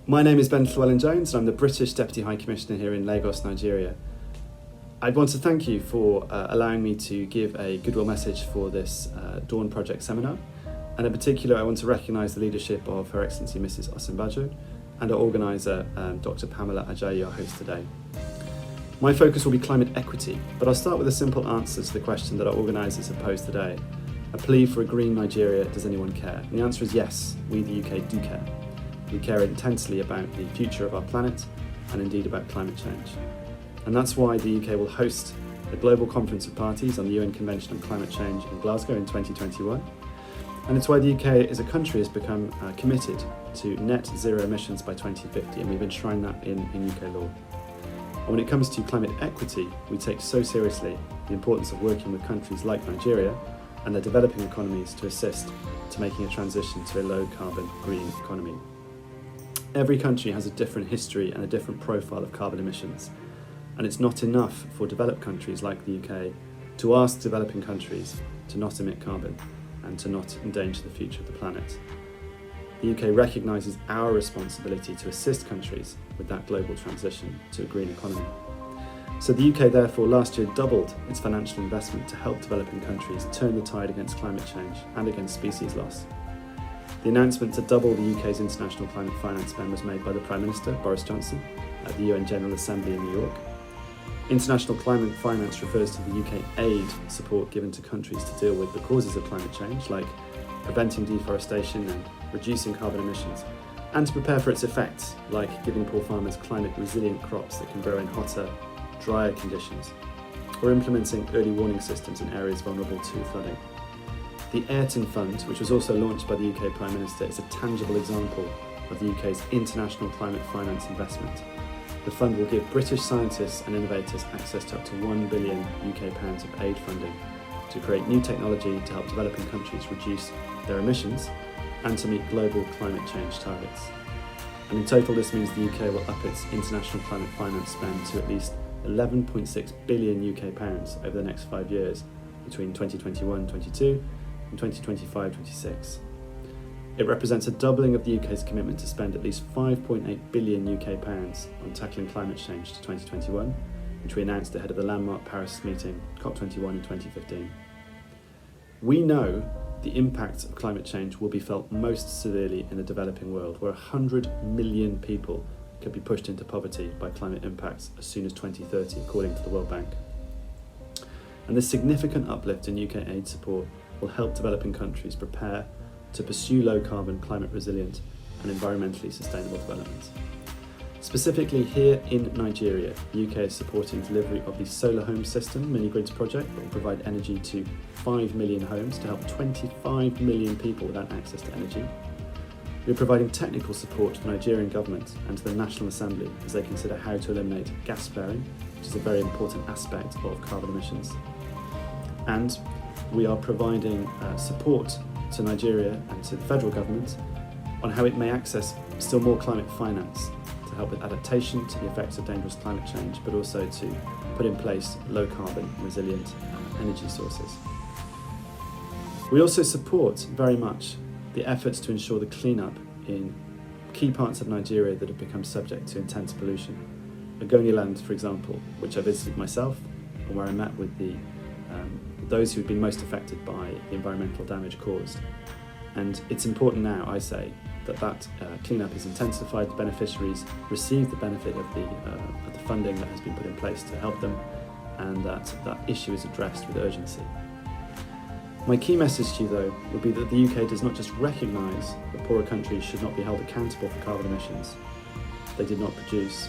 My name is Ben Llewelyn-Jones and I'm the British Deputy High Commissioner here in Lagos, Nigeria. I'd want to thank you for allowing me to give a goodwill message for this Dawn Project seminar, and in particular I want to recognise the leadership of Her Excellency Mrs Osinbajo and our organiser Dr Pamela Ajayi, our host today. My focus will be climate equity, but I'll start with a simple answer to the question that our organisers have posed today. A plea for a green Nigeria, does anyone care? And the answer is yes, we the UK do care. We care intensely about the future of our planet and indeed about climate change. And that's why the UK will host a global conference of parties on the UN Convention on Climate Change in Glasgow in 2021. And it's why the UK as a country has become committed to net zero emissions by 2050, and we've enshrined that in UK law. And when it comes to climate equity, we take so seriously the importance of working with countries like Nigeria and their developing economies to assist to making a transition to a low carbon green economy. Every country has a different history and a different profile of carbon emissions, and it's not enough for developed countries like the UK to ask developing countries to not emit carbon and to not endanger the future of the planet. The UK recognises our responsibility to assist countries with that global transition to a green economy. So the UK therefore last year doubled its financial investment to help developing countries turn the tide against climate change and against species loss. The announcement to double the UK's international climate finance spend was made by the Prime Minister, Boris Johnson, at the UN General Assembly in New York. International climate finance refers to the UK aid support given to countries to deal with the causes of climate change, like preventing deforestation and reducing carbon emissions, and to prepare for its effects, like giving poor farmers climate-resilient crops that can grow in hotter, drier conditions, or implementing early warning systems in areas vulnerable to flooding. The Ayrton Fund, which was also launched by the UK Prime Minister, is a tangible example of the UK's international climate finance investment. The fund will give British scientists and innovators access to up to £1 billion UK of aid funding to create new technology to help developing countries reduce their emissions and to meet global climate change targets. And in total, this means the UK will up its international climate finance spend to at least £11.6 billion UK over the next 5 years, between 2021-22 and 2025-26. It represents a doubling of the UK's commitment to spend at least £5.8 billion UK on tackling climate change to 2021, which we announced ahead of the landmark Paris meeting COP21 in 2015. We know the impact of climate change will be felt most severely in the developing world, where 100 million people could be pushed into poverty by climate impacts as soon as 2030, according to the World Bank. And this significant uplift in UK aid support will help developing countries prepare to pursue low-carbon, climate-resilient and environmentally sustainable development. Specifically here in Nigeria, the UK is supporting delivery of the Solar Home System mini-grids project that will provide energy to 5 million homes to help 25 million people without access to energy. We're providing technical support to the Nigerian government and to the National Assembly as they consider how to eliminate gas flaring, which is a very important aspect of carbon emissions. And we are providing support to Nigeria and to the federal government on how it may access still more climate finance to help with adaptation to the effects of dangerous climate change, but also to put in place low carbon, resilient energy sources. We also support very much the efforts to ensure the cleanup in key parts of Nigeria that have become subject to intense pollution. Ogoniland, for example, which I visited myself and where I met with those who've been most affected by the environmental damage caused. And it's important now, I say, that cleanup is intensified, the beneficiaries receive the benefit of the funding that has been put in place to help them, and that issue is addressed with urgency. My key message to you, though, would be that the UK does not just recognise that poorer countries should not be held accountable for carbon emissions they did not produce.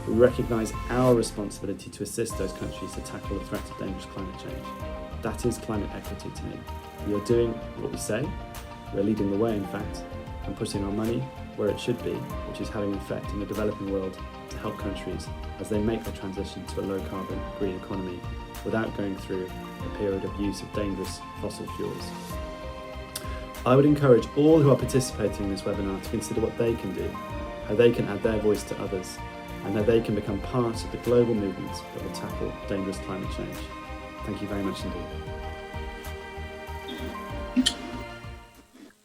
We recognise our responsibility to assist those countries to tackle the threat of dangerous climate change. That is climate equity to me. We are doing what we say, we're leading the way in fact, and putting our money where it should be, which is having an effect in the developing world to help countries as they make the transition to a low carbon green economy without going through a period of use of dangerous fossil fuels. I would encourage all who are participating in this webinar to consider what they can do, how they can add their voice to others, and how they can become part of the global movement that will tackle dangerous climate change. Thank you very much indeed.